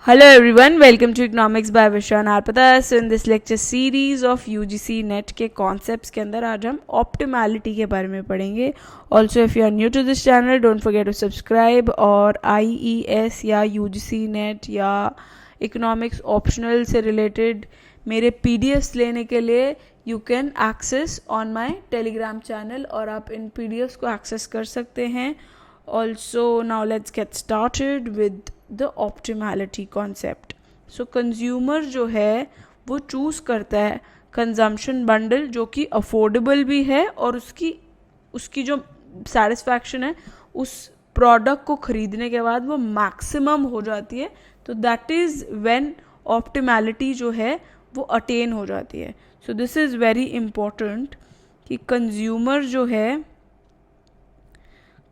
Hello everyone, welcome to Economics by Vishwan Arpata. So in this lecture series of UGC NET के concepts के अंदर आज हम optimality के बारे में पढ़ेंगे. Also if you are new to this channel, don't forget to subscribe. और IES या UGC NET या Economics optional से related मेरे PDFs लेने के लिए you can access on my Telegram channel और आप इन PDFs को access कर सकते हैं. Also now let's get started with the optimality concept. So consumer जो है वो चूज़ करता है consumption bundle जो कि affordable भी है और उसकी जो satisfaction है उस product को खरीदने के बाद वो maximum हो जाती है. तो that is when optimality जो है वो attain हो जाती है. So this is very important कि consumer जो है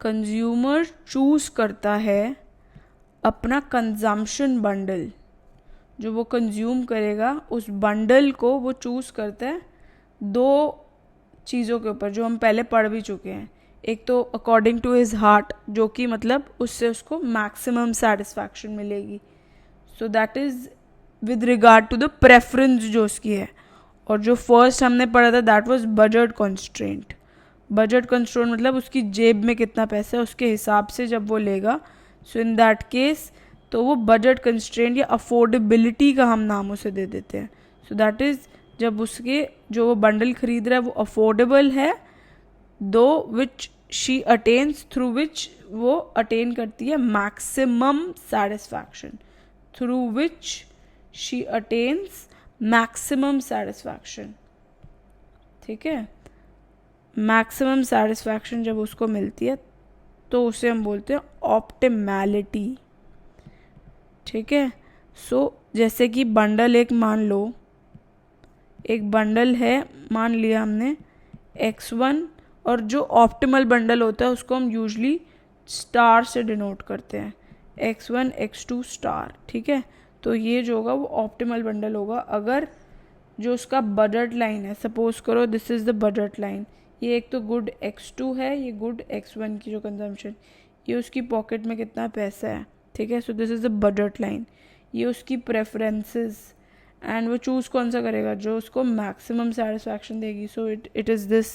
कंज्यूमर चूज़ करता है अपना कंजम्पशन बंडल, जो वो कंज्यूम करेगा उस बंडल को वो चूज़ करता है दो चीज़ों के ऊपर जो हम पहले पढ़ भी चुके हैं. एक तो अकॉर्डिंग टू हिज हार्ट, जो कि मतलब उससे उसको मैक्सिमम सेटिस्फैक्शन मिलेगी. So that is with regard to the preference जो उसकी है. और जो फर्स्ट हमने पढ़ा था that was budget constraint. Budget constraint मतलब उसकी जेब में कितना पैसा है उसके हिसाब से जब वो लेगा. सो इन दैट केस तो वो बजट कंस्ट्रेंट या अफोर्डेबिलिटी का हम नाम उसे दे देते हैं. सो दैट इज़ जब उसके जो वो बंडल खरीद रहा है वो अफोर्डेबल है, दो which she attains through which वो अटेन करती है maximum satisfaction, through which she attains maximum satisfaction. ठीक है, मैक्सिमम सेटिस्फैक्शन जब उसको मिलती है तो उसे हम बोलते हैं ऑप्टिमैलिटी. ठीक है. सो जैसे कि बंडल एक मान लो, एक बंडल है मान लिया हमने x1 और जो ऑप्टिमल बंडल होता है उसको हम यूजली स्टार से डिनोट करते हैं, x1 x2 स्टार. ठीक है. तो ये जो होगा वो ऑप्टिमल बंडल होगा अगर जो उसका बजट लाइन है, सपोज करो this is the budget line. ये एक तो गुड x2 है, ये गुड x1 की जो कंजम्पशन, ये उसकी पॉकेट में कितना पैसा है. ठीक है. सो this is the budget line. ये उसकी प्रेफरेंसेस एंड वो चूज़ कौन सा करेगा जो उसको मैक्सिमम सेटिस्फैक्शन देगी. So it is this.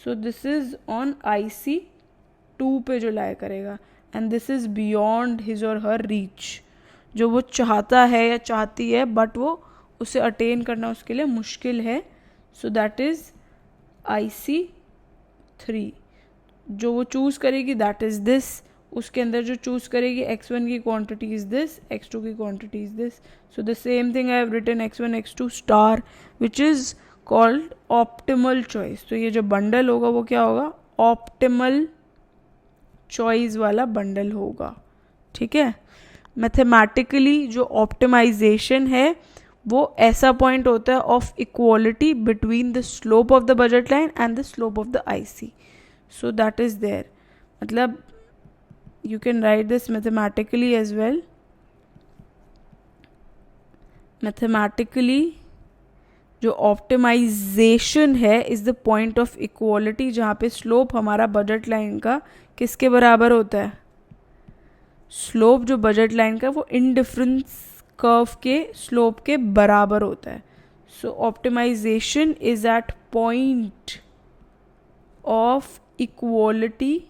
So this is on IC2 पे जो लाया करेगा and this is beyond his और हर रीच. जो वो चाहता है या चाहती है बट वो उसे अटेन करना उसके लिए मुश्किल है. So that is IC3. जो वो चूज़ करेगी दैट इज़ दिस. उसके अंदर जो चूज़ करेगी x1 की क्वांटिटी इज़ दिस, x2 की quantity is this. So the same thing I have written x1 x2 star which is called optimal choice. तो ये जो बंडल होगा वो क्या होगा, ऑप्टिमल चॉइस वाला बंडल होगा. ठीक है. मैथमेटिकली जो ऑप्टिमाइजेशन है वो ऐसा पॉइंट होता है of equality between the slope of the budget line and the slope of the IC. So that is there. मतलब you can write this mathematically as well. Mathematically जो ऑप्टिमाइजेशन है is the point of equality जहाँ पे slope हमारा budget line का किसके बराबर होता है. स्लोप जो बजट लाइन का वो इंडिफरेंस कर्व के स्लोप के बराबर होता है. So optimization is at point of equality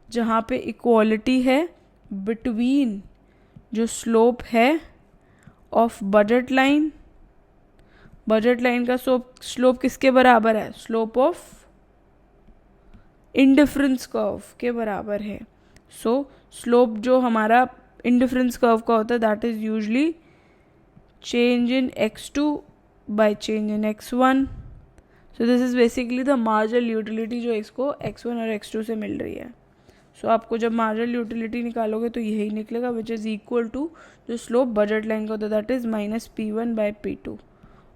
जहाँ पे इक्वालिटी है बिटवीन जो स्लोप है of budget line. Budget line का स्लोप किसके बराबर है, स्लोप ऑफ इंडिफरेंस कर्व के बराबर है. सो स्लोप जो हमारा इंडिफरेंस कर्व का होता है that is usually change in x2 by change in x1. So this is basically the marginal utility जो इसको x1 और x2 से मिल रही है. सो आपको जब मार्जिनल यूटिलिटी निकालोगे तो यही निकलेगा विच इज़ इक्वल टू जो स्लोप बजट लाइन का होता है that is -P1 bye P2.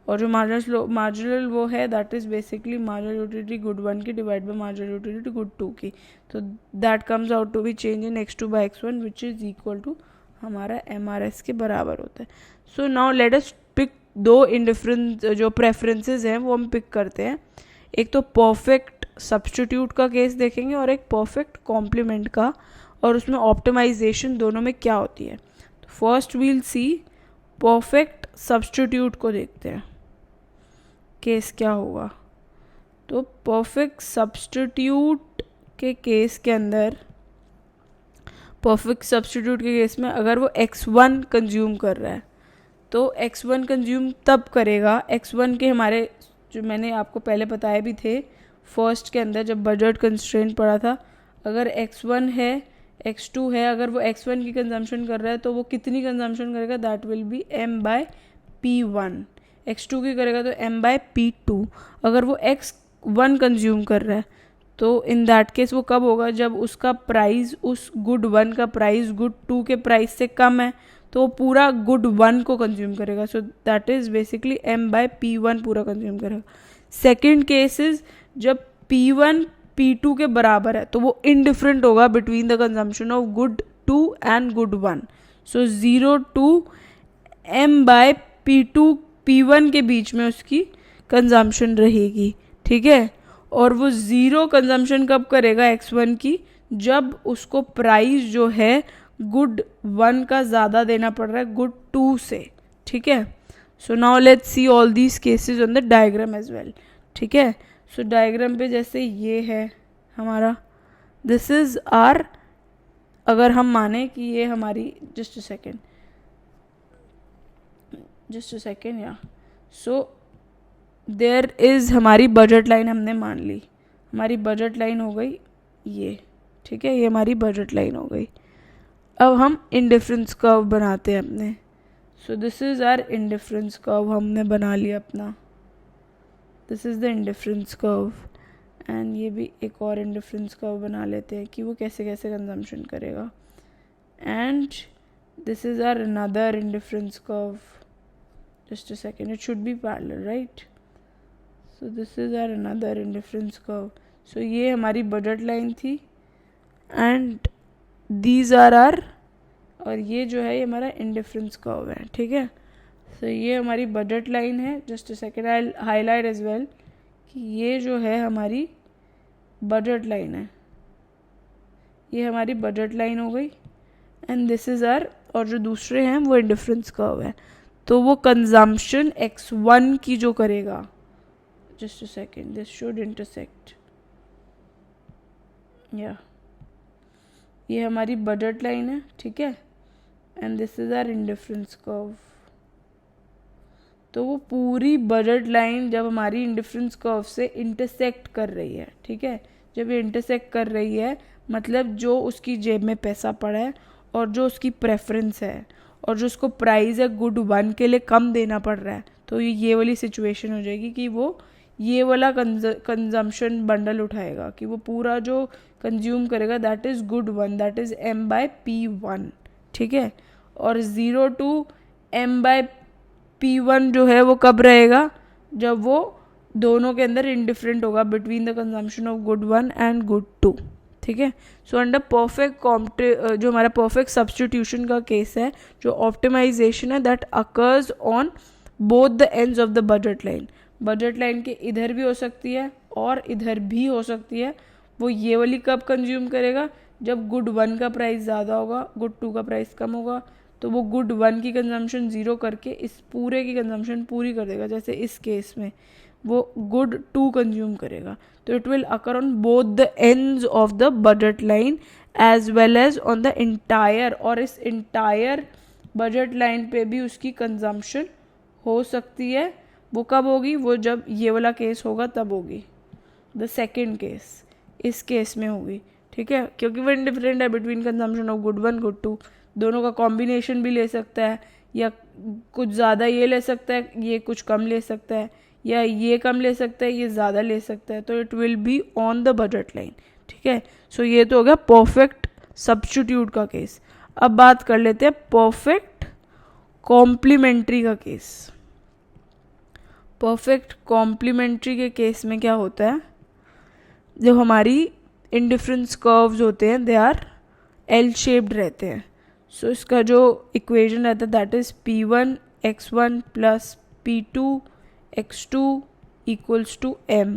और जो मार्जिनल वो है that is basically marginal utility good 1 की divide by marginal utility good 2 की. तो that comes out to be change in x2 by x1 which is equal to हमारा MRS के बराबर होता है. So now let us pick दो indifference जो प्रेफरेंसेस हैं वो हम पिक करते हैं. एक तो परफेक्ट सब्स्टिट्यूट का केस देखेंगे और एक परफेक्ट कॉम्प्लीमेंट का, और उसमें ऑप्टिमाइजेशन दोनों में क्या होती है. First we'll see perfect substitute को देखते हैं, केस क्या होगा। तो परफेक्ट सब्स्टिट्यूट के केस के अंदर, परफेक्ट सब्स्टिट्यूट के केस में अगर वो x1 कंज्यूम कर रहा है तो x1 कंज्यूम तब करेगा, x1 के हमारे जो मैंने आपको पहले बताए भी थे फर्स्ट के अंदर जब बजट कंस्ट्रेंट पड़ा था, अगर x1 है x2 है, अगर वो x1 की कंजम्पशन कर रहा है तो वो कितनी कंजम्पशन करेगा, that will B m/p1। x2 की करेगा तो m/p2। अगर वो x1 कंज्यूम कर रहा है तो इन दैट केस वो कब होगा, जब उसका प्राइस उस गुड 1 का प्राइस गुड 2 के प्राइस से कम है तो वो पूरा गुड 1 को कंज्यूम करेगा। सो दैट इज़ बेसिकली m/p1 पूरा कंज्यूम करेगा। सेकेंड केस इज जब p1 p2 के बराबर है तो वो इनडिफरेंट होगा between the consumption of good 2 and good 1। So 0 to m/p2 p1 के बीच में उसकी कंजम्पशन रहेगी, ठीक है। और वो ज़ीरो कंजम्पशन कब करेगा x1 की, जब उसको प्राइस जो है गुड 1 का ज़्यादा देना पड़ रहा है गुड 2 से, ठीक है। So now let's see all these cases on the diagram as well, ठीक है। सो डायग्राम पे जैसे ये है हमारा, दिस इज़ आर, अगर हम माने कि ये हमारी जस्ट अ सेकेंड या सो देयर इज़ हमारी बजट लाइन हमने मान ली, हमारी बजट लाइन हो गई ये, ठीक है, ये हमारी बजट लाइन हो गई। अब हम इंडिफरेंस कर्व बनाते हैं अपने। So this is our indifference curve, हमने बना लिया अपना, this is the indifference curve. And ये भी एक और इंडिफरेंस कर्व बना लेते हैं कि वो कैसे कैसे कंजम्पशन करेगा। And this is our another indifference curve, just a second, it should be parallel, right. So this is our another indifference curve. So ये हमारी बजट लाइन थी एंड दीज आर आर, और ये जो है ये हमारा इंडिफरेंस कर्व है, ठीक है। सो ये हमारी बजट लाइन है, just a second I highlight as well कि ये जो है हमारी बजट लाइन है, ये हमारी बजट लाइन हो गई। एंड दिस इज़ आर, और जो दूसरे हैं वो इंडिफरेंस कर्व है। तो वो कंजम्पशन x1 की जो करेगा, just a second, this should intersect, या ये हमारी बजट लाइन है, ठीक है। And this is our indifference curve. तो वो पूरी बजट लाइन जब हमारी इंडिफरेंस कर्व से इंटरसेक्ट कर रही है, ठीक है, जब ये इंटरसेक्ट कर रही है मतलब जो उसकी जेब में पैसा पड़ा है और जो उसकी प्रेफरेंस है और जो उसको प्राइस है गुड 1 के लिए कम देना पड़ रहा है, तो ये वाली सिचुएशन हो जाएगी कि वो ये वाला कंजम्पशन बंडल उठाएगा, कि वो पूरा जो कंज्यूम करेगा that is good 1, that is m/p1, ठीक है। और 0 to m/p1 जो है वो कब रहेगा, जब वो दोनों के अंदर इंडिफरेंट होगा between the consumption of good 1 and good 2, ठीक है। सो अंडर परफेक्ट जो हमारा परफेक्ट सब्स्टिट्यूशन का केस है, जो ऑप्टिमाइजेशन है, that occurs on both the ends of the budget line. Budget line के इधर भी हो सकती है और इधर भी हो सकती है। वो ये वाली कब कंज्यूम करेगा, जब गुड 1 का प्राइस ज़्यादा होगा गुड 2 का प्राइस कम होगा, तो वो गुड 1 की कंजम्पशन ज़ीरो करके इस पूरे की कंजम्पशन पूरी कर देगा। जैसे इस केस में वो गुड 2 कंज्यूम करेगा, तो it will occur on both the ends of the budget line as well as on the entire, और इस इंटायर बजट लाइन पे भी उसकी कंजम्पशन हो सकती है। वो कब होगी, वो जब ये वाला केस होगा तब होगी, द सेकेंड केस, इस केस में होगी, ठीक है, क्योंकि वो इंडिफरेंट है between consumption of good 1 good 2। दोनों का कॉम्बिनेशन भी ले सकता है, या कुछ ज़्यादा ये ले सकता है, ये कुछ कम ले सकता है, या ये कम ले सकता है, ये ज़्यादा ले सकता है, तो it will be on the budget line, ठीक है। सो ये तो हो गया परफेक्ट सब्स्टिट्यूट का केस। अब बात कर लेते हैं परफेक्ट कॉम्प्लीमेंट्री का केस। परफेक्ट कॉम्प्लीमेंट्री के केस में क्या होता है, जो हमारी इंडिफरेंस कर्व्स होते हैं दे आर एल शेप्ड रहते हैं। सो इसका जो इक्वेशन रहता है that is p1 x1 plus p2 x2 equals to m,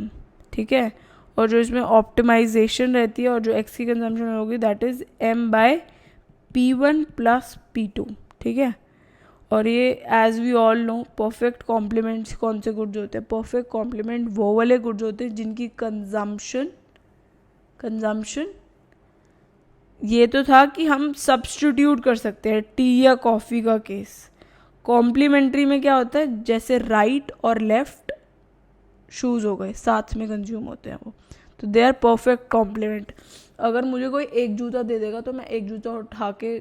ठीक है। और जो इसमें ऑप्टिमाइजेशन रहती है और जो x की कंजम्पशन होगी that is m/p1 plus p2, ठीक है। और ये as we all know perfect complements कौन से गुड्स होते हैं? परफेक्ट कॉम्प्लीमेंट वो वाले गुड्स होते हैं जिनकी कंजम्पशन ये तो था कि हम सब्स्टिट्यूट कर सकते हैं टी या कॉफ़ी का केस। कॉम्प्लीमेंट्री में क्या होता है, जैसे राइट और लेफ्ट शूज़ हो गए, साथ में कंज्यूम होते हैं वो, तो दे आर परफेक्ट कॉम्प्लीमेंट। अगर मुझे कोई एक जूता दे देगा तो मैं एक जूता उठा के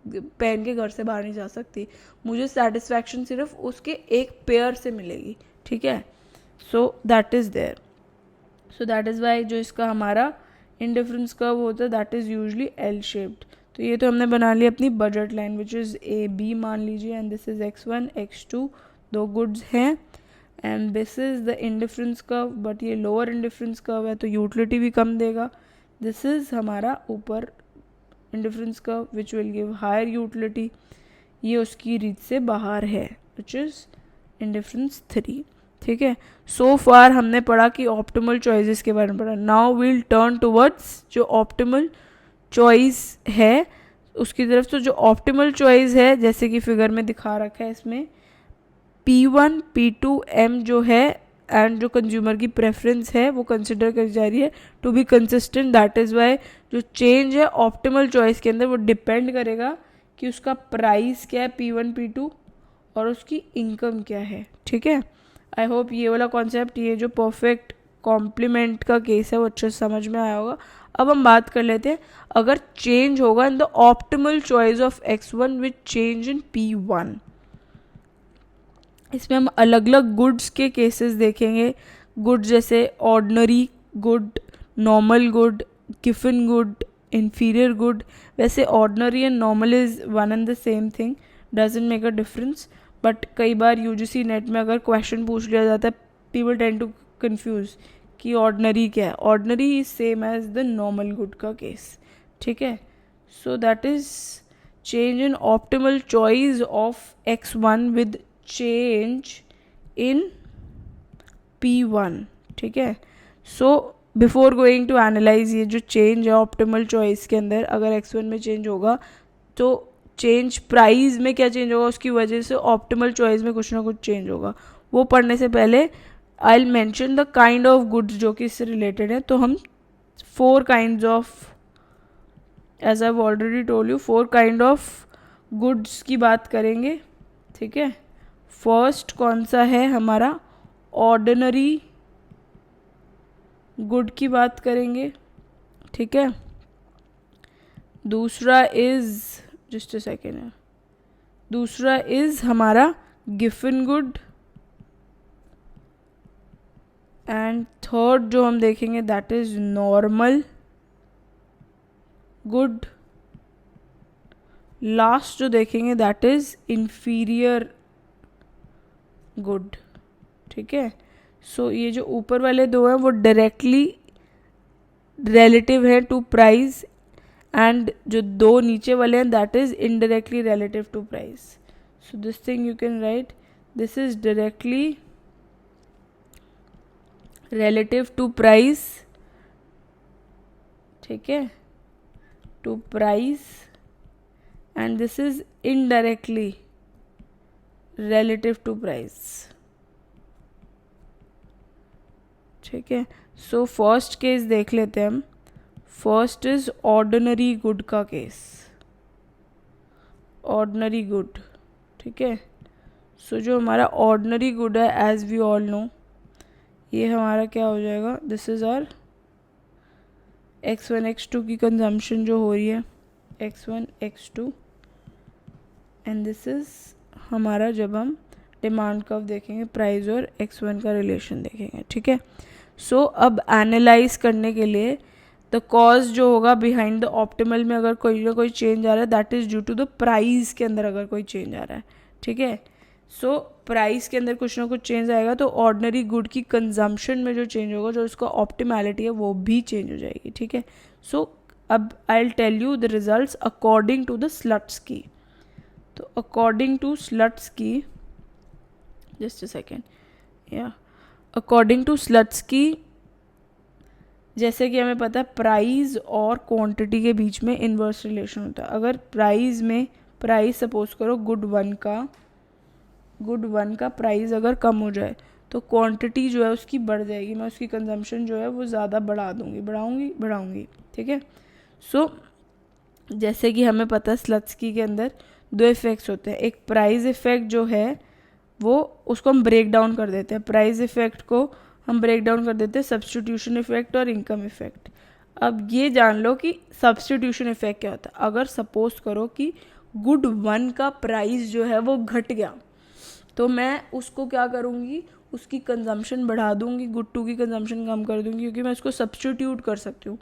पहन के घर से बाहर नहीं जा सकती, मुझे सेटिस्फैक्शन सिर्फ उसके एक पेयर से मिलेगी, ठीक है। So that is there, so that is why जो इसका हमारा इंडिफरेंस कर्व होता है that is usually L shaped. तो ये तो हमने बना ली अपनी budget line which is A B मान लीजिए, and this is x1 x2 दो गुड्स हैं, and this is the indifference curve, but ये लोअर इंडिफरेंस कर्व है तो यूटिलिटी भी कम देगा। दिस इज़ हमारा ऊपर indifference curve which will give higher utility, ये उसकी रीत से बाहर है विच इज़ इंडिफरेंस 3, ठीक है। सो फार हमने पढ़ा कि ऑप्टिमल चॉइसेस के बारे में पढ़ा। नाउ विल टर्न टुवर्ड्स जो ऑप्टिमल चॉइस है उसकी तरफ। तो जो ऑप्टिमल चॉइस है जैसे कि फिगर में दिखा रखा है इसमें P1 P2 M जो है एंड जो कंज्यूमर की प्रेफरेंस है वो कंसिडर करी जा रही है to be consistent. That is why जो चेंज है ऑप्टिमल चॉइस के अंदर वो डिपेंड करेगा कि उसका प्राइस क्या है P1 P2 और उसकी इनकम क्या है, ठीक है। आई होप ये वाला कॉन्सेप्ट, ये जो परफेक्ट कॉम्प्लीमेंट का केस है वो अच्छे से समझ में आया होगा। अब हम बात कर लेते हैं अगर चेंज होगा in the optimal choice of x1 with change in P1। इसमें हम अलग अलग गुड्स के केसेस देखेंगे। गुड जैसे ordinary good, normal good, given good, inferior good. वैसे ordinary and normal is one and the same thing, doesn't make a difference, but कई बार यूजीसी नेट में अगर क्वेश्चन पूछ लिया जाता है पीपल टेंड टू कंफ्यूज कि ऑर्डिनरी क्या है। Ordinary is same as the normal good का केस, ठीक है। So that is change in optimal choice of x1 with change in P1, ठीक है। So before going to analyse ये जो चेंज है ऑप्टिमल चॉइस के अंदर अगर x1 में चेंज होगा तो चेंज प्राइस में क्या चेंज होगा, उसकी वजह से ऑप्टिमल चॉइस में कुछ ना कुछ चेंज होगा। वो पढ़ने से पहले I will mention the kind of goods जो कि इससे रिलेटेड है। तो हम 4 kinds of, as I already told you, 4 kind of goods की बात करेंगे, ठीक है। फर्स्ट कौन सा है हमारा, ऑर्डिनरी गुड की बात करेंगे, ठीक है। दूसरा इज, जस्ट अ सेकेंड, दूसरा इज हमारा गिवन गुड, एंड थर्ड जो हम देखेंगे that is normal good. Last जो देखेंगे दैट इज इंफीरियर गुड, ठीक है। सो ये जो ऊपर वाले दो हैं वो डायरेक्टली रिलेटिव है टू प्राइस, एंड जो दो नीचे वाले हैं that is indirectly relative to price. So this thing you can write, this is directly relative to price, ठीक है, to price, and this is indirectly relative to price, ठीक है। सो फर्स्ट केस देख लेते हैं हम। फर्स्ट इज ऑर्डिनरी गुड का case, ordinary good, ठीक है। सो जो हमारा ऑर्डिनरी गुड है एज वी ऑल नो ये हमारा क्या हो जाएगा, this is our x1 x2 की कंजम्पशन जो हो रही है x1 x2, and this is हमारा जब हम डिमांड कर्व देखेंगे प्राइस और x1 का रिलेशन देखेंगे, ठीक है। सो अब एनालाइज करने के लिए द कॉज जो होगा बिहाइंड द ऑप्टिमल में अगर कोई ना कोई चेंज आ रहा है that is due to the price के अंदर अगर कोई चेंज आ रहा है, ठीक है। सो प्राइस के अंदर कुछ ना कुछ चेंज आएगा तो ऑर्डिनरी गुड की कंजम्पशन में जो चेंज होगा, जो उसका ऑप्टिमैलिटी है वो भी चेंज हो जाएगी, ठीक है। सो अब I will tell you the results according to the Slutsky की। तो अकॉर्डिंग टू स्लट्स की, जस्ट अ सेकेंड, या अकॉर्डिंग टू स्लट्स की, जैसे कि हमें पता है प्राइस और क्वांटिटी के बीच में इन्वर्स रिलेशन होता है। अगर प्राइस में प्राइस सपोज करो गुड वन का प्राइस अगर कम हो जाए तो क्वांटिटी जो है उसकी बढ़ जाएगी, मैं उसकी कंजम्पशन जो है वो ज़्यादा बढ़ाऊंगी। ठीक है। सो जैसे कि हमें पता है स्लत्सकी के अंदर दो इफ़ेक्ट्स होते हैं। एक प्राइस इफ़ेक्ट जो है वो उसको हम ब्रेक डाउन कर देते हैं, प्राइस इफ़ेक्ट को हम ब्रेक डाउन कर देते हैं सब्स्टिट्यूशन इफ़ेक्ट और इनकम इफ़ेक्ट। अब ये जान लो कि सब्स्टिट्यूशन इफ़ेक्ट क्या होता है। अगर सपोज करो कि गुड वन का प्राइस जो है वो घट गया तो मैं उसको क्या करूँगी, उसकी कंजम्पशन बढ़ा दूँगी, गुड टू की कंजम्पशन कम कर दूँगी, क्योंकि मैं उसको सब्स्टिट्यूट कर सकती हूँ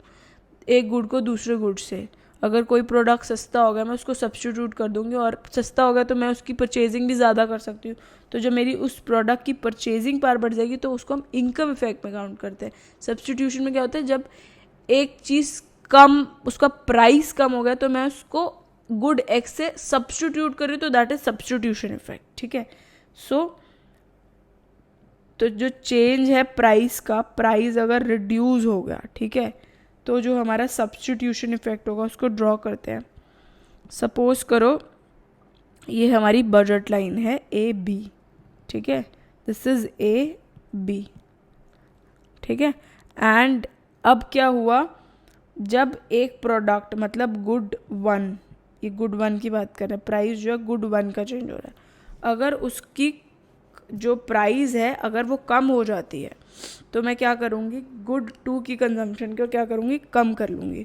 एक गुड को दूसरे गुड से। अगर कोई प्रोडक्ट सस्ता हो गया मैं उसको सब्स्टिट्यूट कर दूँगी, और सस्ता हो गया तो मैं उसकी परचेजिंग भी ज़्यादा कर सकती हूँ। तो जब मेरी उस प्रोडक्ट की परचेजिंग पावर बढ़ जाएगी तो उसको हम इनकम इफेक्ट में काउंट करते हैं। सब्स्टिट्यूशन में क्या होता है, जब एक चीज़ कम, उसका प्राइस कम हो गया तो मैं उसको गुड एक्स से सब्स्टिट्यूट कर रही हूँ, तो दैट इज सब्स्टिट्यूशन इफेक्ट। ठीक है। तो जो चेंज है प्राइस का, प्राइस अगर रिड्यूस हो गया, ठीक है, तो जो हमारा सब्स्टिट्यूशन इफेक्ट होगा उसको ड्रॉ करते हैं। सपोज करो ये हमारी बजट लाइन है ए बी, ठीक है, दिस इज ए बी। ठीक है। एंड अब क्या हुआ, जब एक प्रोडक्ट मतलब गुड वन, ये गुड वन की बात कर रहे हैं, प्राइस जो है गुड वन का चेंज हो रहा है, अगर उसकी जो प्राइस है अगर वो कम हो जाती है तो मैं क्या करूँगी, गुड टू की कंजम्पशन को क्या करूँगी, कम कर लूँगी।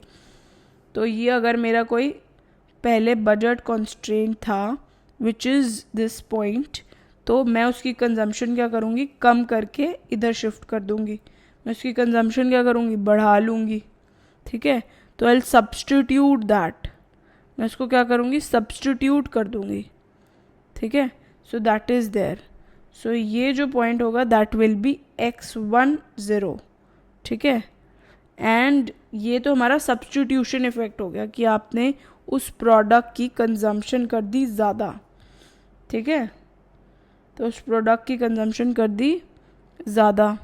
तो ये अगर मेरा कोई पहले बजट कॉन्स्ट्रेंट था विच इज़ दिस पॉइंट, तो मैं उसकी कंजम्पशन क्या करूँगी, कम करके इधर शिफ्ट कर दूँगी, मैं उसकी कंजम्पशन क्या करूँगी, बढ़ा लूँगी। ठीक है। तो आई सब्स्टिट्यूट दैट, मैं उसको क्या करूँगी, सब्स्टिट्यूट कर दूँगी। ठीक है। So that is there. सो ये जो पॉइंट होगा दैट विल बी x10। ठीक है। एंड ये तो हमारा सब्स्टिट्यूशन इफेक्ट हो गया कि आपने उस प्रोडक्ट की कंजम्पशन कर दी ज़्यादा। ठीक है। तो उस प्रोडक्ट की कंजम्पशन कर दी ज़्यादा।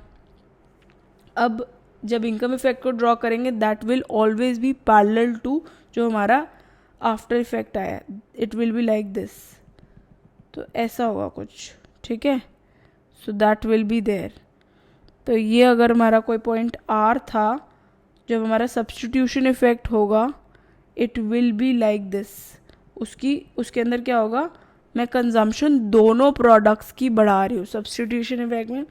अब जब इनकम इफेक्ट को ड्रॉ करेंगे that will always be parallel to जो हमारा आफ्टर इफेक्ट आया, it will be like this. तो ऐसा होगा कुछ। ठीक है। So that will be there. तो ये अगर हमारा कोई पॉइंट आर था, जब हमारा सब्स्टिट्यूशन इफेक्ट होगा it will be like this. उसके अंदर क्या होगा, मैं कंजम्पशन दोनों प्रोडक्ट्स की बढ़ा रही हूँ। सब्स्टिट्यूशन इफेक्ट में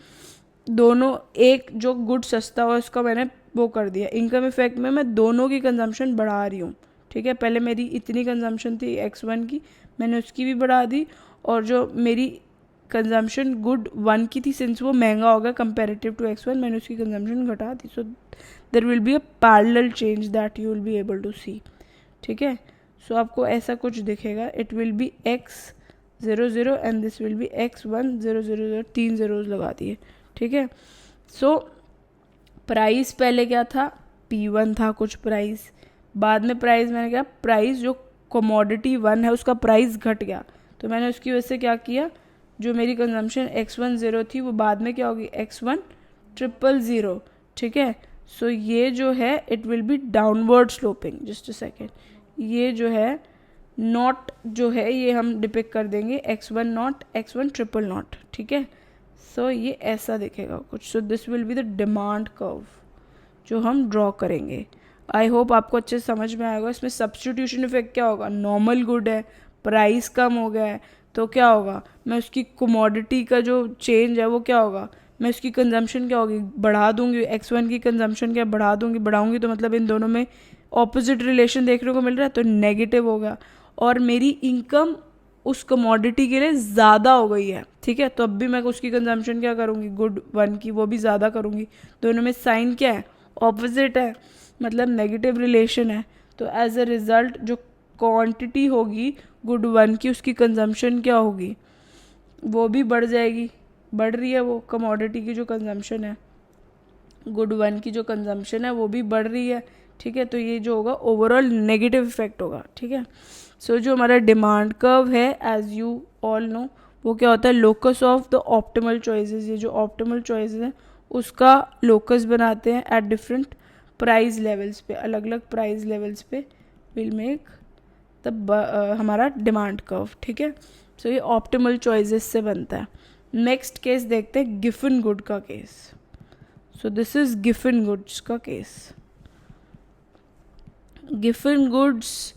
दोनों, एक जो गुड सस्ता हुआ उसका मैंने वो कर दिया। इनकम इफेक्ट में मैं दोनों की कंजम्पशन बढ़ा रही हूँ। ठीक है। पहले मेरी इतनी कंजम्पशन थी x1 की, मैंने उसकी भी बढ़ा दी, और जो मेरी कंजम्पशन गुड वन की थी सिंस वो महंगा हो गया कंपेरेटिव टू x1, मैंने उसकी कंजम्पशन घटा दी। So there will be a parallel change that you will be able to see. ठीक है। सो आपको ऐसा कुछ दिखेगा, it will be x00 and this will be x1000, 3 zeros लगा दिए। ठीक है। सो प्राइस पहले क्या था, P1 था कुछ प्राइस, बाद में प्राइस मैंने क्या, प्राइस जो कमोडिटी वन है उसका प्राइस घट गया, तो मैंने उसकी वजह से क्या किया, जो मेरी कंजम्पशन x10 थी वो बाद में क्या होगी, x1000। ठीक है। सो ये जो है it will B downward sloping. Just a second, ये जो है नॉट जो है ये हम डिपिक्ट कर देंगे x10 x1000। ठीक है। सो ये ऐसा दिखेगा कुछ। So this will be the demand curve जो हम ड्रॉ करेंगे। आई होप आपको अच्छे से समझ में आएगा। इसमें सब्स्टिट्यूशन इफेक्ट क्या होगा, नॉर्मल गुड है, प्राइस कम हो गया है, तो क्या होगा, मैं उसकी कमोडिटी का जो चेंज है वो क्या होगा, मैं उसकी कंजम्पशन क्या होगी, बढ़ा दूंगी। x1 की कंजम्पशन क्या बढ़ा दूंगी, बढ़ाऊंगी तो मतलब इन दोनों में ऑपोजिट रिलेशन देखने को मिल रहा है, तो नेगेटिव होगा, और मेरी इनकम उस कमोडिटी के लिए ज़्यादा हो गई है। ठीक है। तो अब भी मैं उसकी कंजम्पशन क्या करूँगी, गुड वन की वो भी ज़्यादा करूँगी। दोनों में साइन क्या है, ऑपोजिट है, मतलब नेगेटिव रिलेशन है। तो एज अ रिज़ल्ट जो क्वांटिटी होगी गुड वन की उसकी कंजम्पशन क्या होगी, वो भी बढ़ जाएगी, बढ़ रही है वो कमोडिटी की जो कंजम्पशन है, गुड वन की जो कंजम्पशन है वो भी बढ़ रही है। ठीक है। तो ये जो होगा ओवरऑल नेगेटिव इफेक्ट होगा। ठीक है। सो जो हमारा डिमांड कर्व है एज यू ऑल नो वो क्या होता है, locus of the optimal choices. ये जो ऑप्टिमल चॉइसेस है उसका लोकस बनाते हैं एट डिफरेंट प्राइस लेवल्स पे, अलग अलग प्राइस लेवल्स पे विल मेक तब हमारा डिमांड कर्व, ठीक है। सो ये ऑप्टिमल चॉइसेस से बनता है। नेक्स्ट केस देखते हैं गिफन गुड का case. So this is Giffen goods का केस। गिफन गुड्स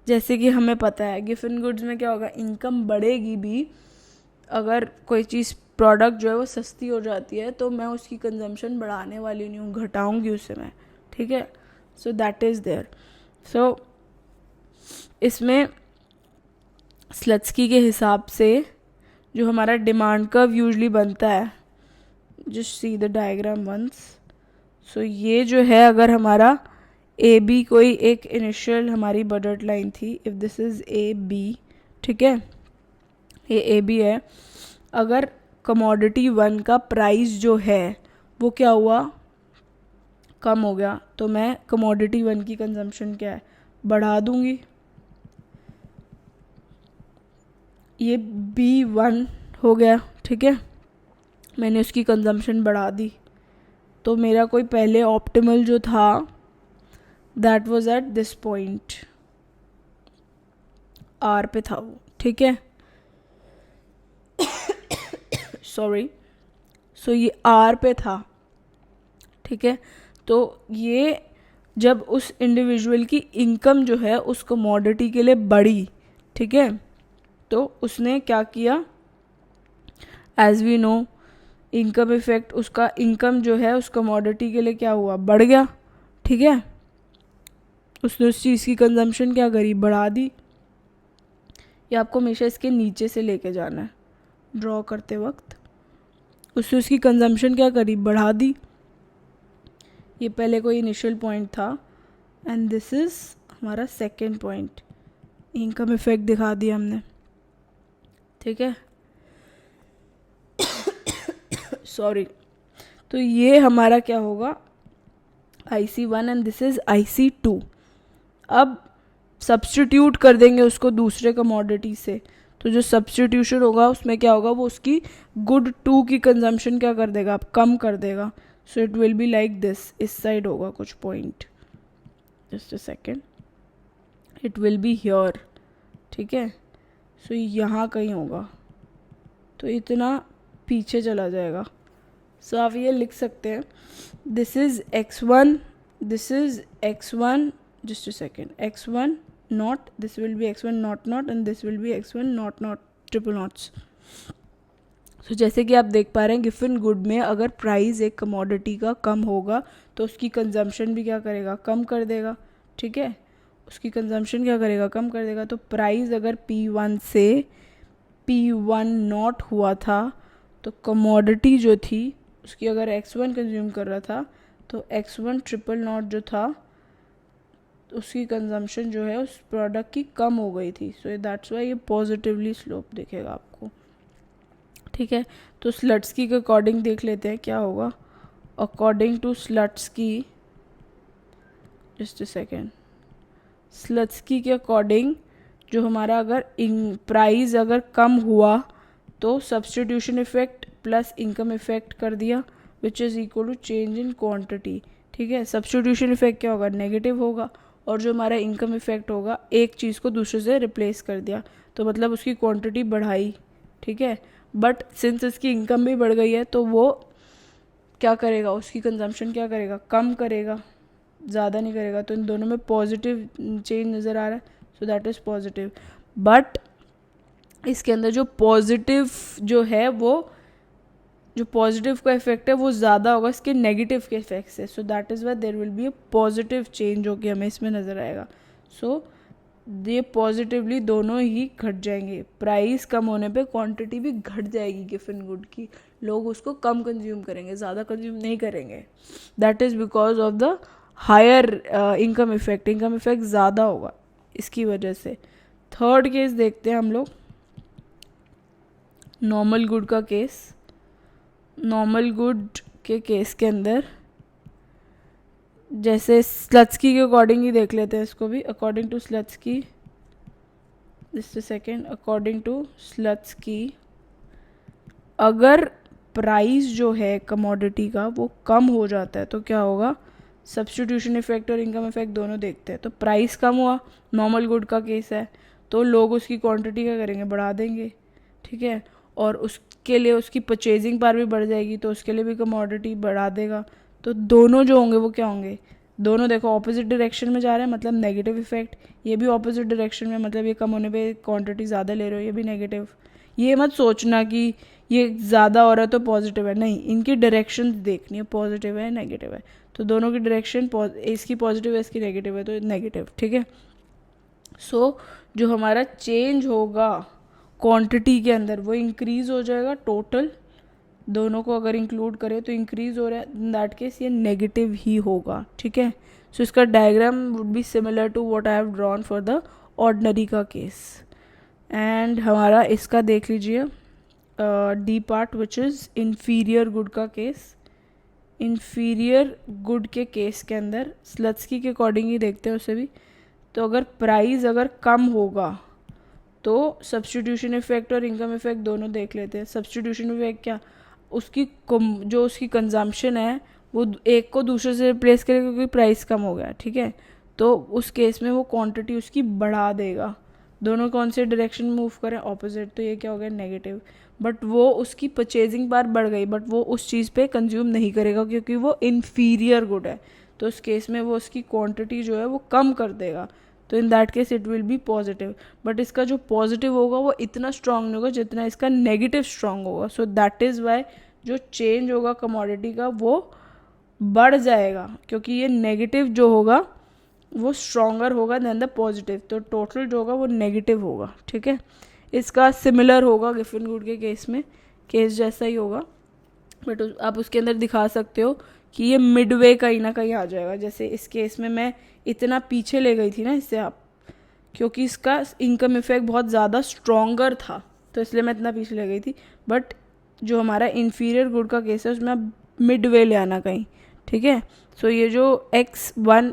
जैसे कि हमें पता है गिफन गुड्स में क्या होगा, इनकम बढ़ेगी भी, अगर कोई चीज़ प्रोडक्ट जो है वो सस्ती हो जाती है तो मैं उसकी कंजम्पशन बढ़ाने वाली नहीं हूँ, घटाऊंगी उसे मैं, ठीक है। So that is there. सो इसमें स्लट्सकी के हिसाब से जो हमारा डिमांड कर्व यूजली बनता है, just see the diagram once. सो ये जो है, अगर हमारा ए बी कोई एक इनिशियल हमारी बजट लाइन थी, if this is A B, ठीक है, ये ए बी है। अगर कमोडिटी 1 का प्राइस जो है वो क्या हुआ, कम हो गया, तो मैं कमोडिटी 1 की कंजम्पशन क्या है, बढ़ा दूंगी। ये B1 हो गया, ठीक है, मैंने उसकी कंजम्पशन बढ़ा दी, तो मेरा कोई पहले ऑप्टिमल जो था that was at this point, R पे था वो, ठीक है, सॉरी। सो ये R पे था, ठीक है। तो ये जब उस इंडिविजुअल की इनकम जो है उस कमोडिटी के लिए बढ़ी, ठीक है, तो उसने क्या किया, as we know income effect, उसका इनकम जो है उस कमोडिटी के लिए क्या हुआ, बढ़ गया, ठीक है। उसने उस चीज़ की कंजम्पशन क्या करी, बढ़ा दी। ये आपको हमेशा इसके नीचे से लेके जाना है ड्रॉ करते वक्त। उसने उसकी कंजम्पशन क्या करी, बढ़ा दी। ये पहले कोई इनिशियल पॉइंट था एंड दिस इज हमारा सेकेंड पॉइंट, इनकम इफेक्ट दिखा दिया हमने, ठीक है, सॉरी। तो ये हमारा क्या होगा, IC1 and this is IC2। अब सब्स्टिट्यूट कर देंगे उसको दूसरे कमोडिटी से, तो जो सब्स्टिट्यूशन होगा उसमें क्या होगा, वो उसकी गुड 2 की कंजम्पशन क्या कर देगा, अब कम कर देगा। So it will be like this, इस साइड होगा कुछ point, just a second, it will be here, ठीक है। सो यहाँ कहीं होगा, तो इतना पीछे चला जाएगा। सो आप ये लिख सकते हैं, this is x1, this is x1, just a second, x1 not, this will be x1 not and this will be x1 not triple knots। so जैसे कि आप देख पा रहे हैं गिफन गुड में अगर प्राइस एक कमोडिटी का कम होगा तो उसकी कंजम्पशन भी क्या करेगा, कम कर देगा, ठीक है, उसकी कंजम्पशन क्या करेगा, कम कर देगा। तो प्राइस अगर P1 से P1 नॉट हुआ था तो कमोडिटी जो थी उसकी अगर x1 कंज्यूम कर रहा था तो x1 ट्रिपल नॉट जो था उसकी कंजम्पशन जो है उस प्रोडक्ट की कम हो गई थी। सो दैट्स वाई ये पॉजिटिवली स्लोप दिखेगा आपको, ठीक है। तो स्लट्सकी के अकॉर्डिंग देख लेते हैं क्या होगा। According to Slutsky, just a second, Slutsky के अकॉर्डिंग जो हमारा अगर प्राइस अगर कम हुआ तो substitution effect plus income effect कर दिया which is equal to change in quantity, ठीक है। सब्स्टिट्यूशन इफेक्ट क्या होगा, नेगेटिव होगा, और जो हमारा इनकम इफेक्ट होगा एक चीज़ को दूसरे से रिप्लेस कर दिया, तो मतलब उसकी क्वांटिटी बढ़ाई, ठीक है। बट सिंस इसकी इनकम भी बढ़ गई है तो वो क्या करेगा, उसकी कंजम्पशन क्या करेगा, कम करेगा, ज़्यादा नहीं करेगा। तो इन दोनों में पॉजिटिव चेंज नज़र आ रहा है, so that is positive. But इसके अंदर जो पॉजिटिव जो है वो जो पॉजिटिव का इफेक्ट है वो ज़्यादा होगा इसके नेगेटिव के इफेक्ट से। So that is why there will be a positive change जो कि हमें इसमें नज़र आएगा। सो ये पॉजिटिवली दोनों ही घट जाएंगे। प्राइस कम होने पे क्वांटिटी भी घट जाएगी गिफन गुड की, लोग उसको कम कंज्यूम करेंगे, ज़्यादा कंज्यूम नहीं करेंगे। That is because of the higher income effect, income effect ज़्यादा होगा इसकी वजह से। थर्ड केस देखते हैं हम लोग, नॉर्मल गुड का केस। नॉर्मल गुड के केस के अंदर जैसे स्लट्सकी के अकॉर्डिंग ही देख लेते हैं इसको भी। According to Slutsky, just a second, according to Slutsky अगर प्राइस जो है कमोडिटी का वो कम हो जाता है तो क्या होगा, सब्स्टिट्यूशन इफेक्ट और इनकम इफेक्ट दोनों देखते हैं। तो प्राइस कम हुआ, नॉर्मल गुड का केस है, तो लोग उसकी क्वांटिटी क्या करेंगे, बढ़ा देंगे, ठीक है, और उसके लिए उसकी परचेजिंग पावर भी बढ़ जाएगी, तो उसके लिए भी कमोडिटी बढ़ा देगा। तो दोनों जो होंगे वो क्या होंगे, दोनों देखो ऑपोजिट डायरेक्शन में जा रहे हैं, मतलब नेगेटिव इफेक्ट। ये भी ऑपोजिट डायरेक्शन में, मतलब ये कम होने पे क्वांटिटी ज़्यादा ले रहे हो, ये भी नेगेटिव। ये मत सोचना कि ये ज़्यादा हो रहा है तो पॉजिटिव है, नहीं, इनकी डायरेक्शन देखनी है, पॉजिटिव है नेगेटिव है। तो दोनों की डायरेक्शन, इसकी पॉजिटिव है इसकी नेगेटिव है, तो नेगेटिव, ठीक है। सो जो हमारा चेंज होगा क्वांटिटी के अंदर वो इंक्रीज हो जाएगा टोटल, दोनों को अगर इंक्लूड करें तो इंक्रीज हो रहा है, इन दैट केस ये नेगेटिव ही होगा, ठीक है। सो इसका diagram would be similar to what I have drawn for the ordinary का केस। एंड हमारा इसका देख लीजिए D part which is inferior good का केस। इन्फीरियर गुड के केस के अंदर स्लत्स्की के अकॉर्डिंग ही देखते हैं उसे भी। तो अगर प्राइस अगर कम होगा तो सब्स्टिट्यूशन इफेक्ट और इनकम इफेक्ट दोनों देख लेते हैं। सब्स्टिट्यूशन इफेक्ट क्या, उसकी जो उसकी कंजम्पशन है वो एक को दूसरे से रिप्लेस करेगा क्योंकि प्राइस कम हो गया, ठीक है। तो उस केस में वो क्वांटिटी उसकी बढ़ा देगा। दोनों कौन से डायरेक्शन में मूव करें, ऑपोजिट, तो ये क्या हो गया, नेगेटिव। बट वो उसकी परचेजिंग पावर बढ़ गई, बट वो उस चीज़ पे कंज्यूम नहीं करेगा क्योंकि वो इन्फीरियर गुड है। तो उस केस में वो उसकी क्वांटिटी जो है वो कम कर देगा, तो इन that case it will B positive. But इसका जो पॉजिटिव होगा वो इतना स्ट्रांग नहीं होगा जितना इसका नेगेटिव स्ट्रांग होगा। सो दैट इज़ वाई जो चेंज होगा कमोडिटी का वो बढ़ जाएगा, क्योंकि ये नेगेटिव जो होगा वो स्ट्रॉन्गर होगा देन द पॉजिटिव, तो टोटल जो होगा वो नेगेटिव होगा, ठीक है। इसका सिमिलर होगा गिफिन गुड के केस में, केस जैसा ही होगा, बट आप उसके अंदर दिखा सकते हो कि ये मिडवे कहीं ना कहीं आ जाएगा। जैसे इस केस में मैं इतना पीछे ले गई थी ना इससे आप, क्योंकि इसका इनकम इफेक्ट बहुत ज़्यादा स्ट्रॉन्गर था तो इसलिए मैं इतना पीछे ले गई थी। बट जो हमारा इन्फीरियर गुड का केस है उसमें आप मिडवे ले आना कहीं, ठीक है। सो ये जो X1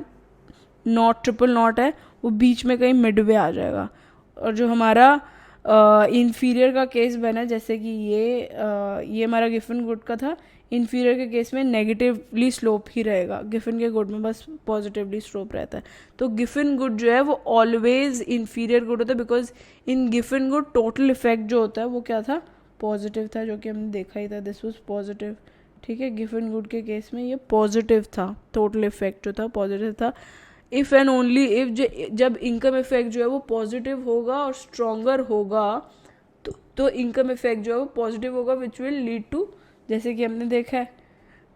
नॉट ट्रिपल नॉट है वो बीच में कहीं मिडवे आ जाएगा। और जो हमारा इन्फीरियर का केस बना, जैसे कि ये हमारा गिफिन गुड का था, इन्फीरियर के केस में नेगेटिवली स्लोप ही रहेगा, गिफिन के गुड में बस पॉजिटिवली स्लोप रहता है। तो गिफिन गुड जो है वो ऑलवेज इन्फीरियर गुड होता है, because in Giffen good total effect जो होता है वो क्या था, पॉजिटिव था, जो कि हमने देखा ही था, दिस वाज पॉजिटिव, ठीक है। गिफिन गुड के केस में ये पॉजिटिव था, टोटल इफेक्ट जो था पॉजिटिव था। इफ़ एंड ओनली इफ जब इनकम इफेक्ट जो है वो पॉजिटिव होगा और स्ट्रॉन्गर होगा तो इनकम इफेक्ट जो है वो पॉजिटिव होगा, विच विल लीड टू, जैसे कि हमने देखा है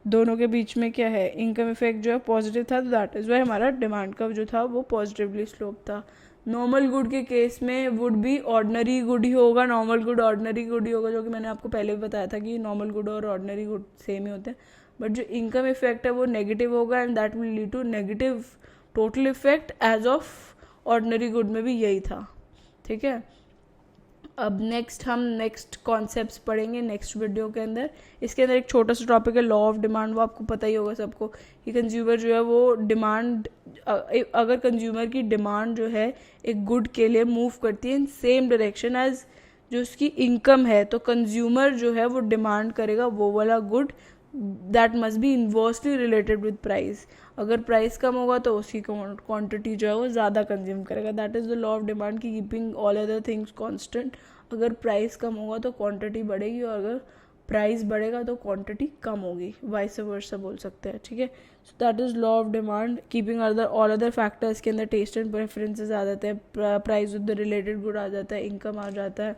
दोनों के बीच में क्या है, इनकम इफेक्ट जो है पॉजिटिव था, तो दैट इज़ वाई हमारा डिमांड कर्व जो था वो पॉजिटिवली स्लोप था। नॉर्मल गुड के केस में वुड भी ऑर्डिनरी गुड ही होगा, नॉर्मल गुड ऑर्डिनरी गुड ही होगा, जो कि मैंने आपको पहले भी बताया था कि नॉर्मल गुड और ऑर्डिनरी गुड सेम ही होते हैं। बट जो इनकम इफेक्ट है वो नेगेटिव होगा and that will lead to negative total effect as of ordinary good में भी यही था, ठीक है। अब हम नेक्स्ट कॉन्सेप्ट्स पढ़ेंगे नेक्स्ट वीडियो के अंदर। इसके अंदर एक छोटा सा टॉपिक है लॉ ऑफ डिमांड, वो आपको पता ही होगा सबको कि कंज्यूमर जो है वो डिमांड, अगर कंज्यूमर की डिमांड जो है एक गुड के लिए मूव करती है इन सेम डायरेक्शन एज जो उसकी इनकम है, तो कंज्यूमर जो है वो डिमांड करेगा वो वाला good that must be inversely related with price. अगर प्राइस कम होगा तो उसकी क्वांटिटी जो है वो ज़्यादा कंज्यूम करेगा। That is the law of demand की keeping all other things constant. अगर प्राइस कम होगा तो क्वांटिटी बढ़ेगी और अगर प्राइस बढ़ेगा तो क्वांटिटी कम होगी, वाइस वर्सा बोल सकते हैं, ठीक है। So that is law of demand keeping all other factors के अंदर टेस्ट एंड प्रेफरेंसेस आ जाते हैं, price with the related good आ जाता है, इनकम आ जाता है।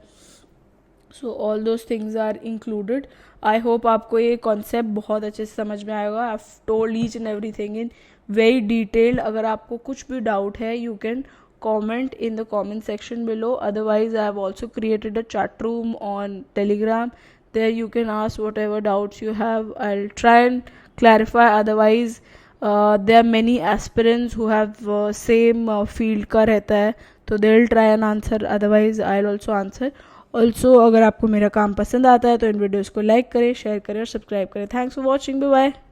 So all those things are included. I hope आपको ये कॉन्सेप्ट बहुत अच्छे से समझ में आएगा। I have told each and everything in very detailed. अगर आपको कुछ भी डाउट है you can comment in the comment section below. Otherwise I have also created a chat room on Telegram. There you can ask whatever doubts you have. I'll try and clarify. Otherwise there are many aspirants who have same field का रहता है, तो they'll try and answer. Otherwise I'll also answer. Also अगर आपको मेरा काम पसंद आता है तो इन वीडियोज़ को लाइक करें, शेयर करें और सब्सक्राइब करें. Thanks for watching. Bye bye.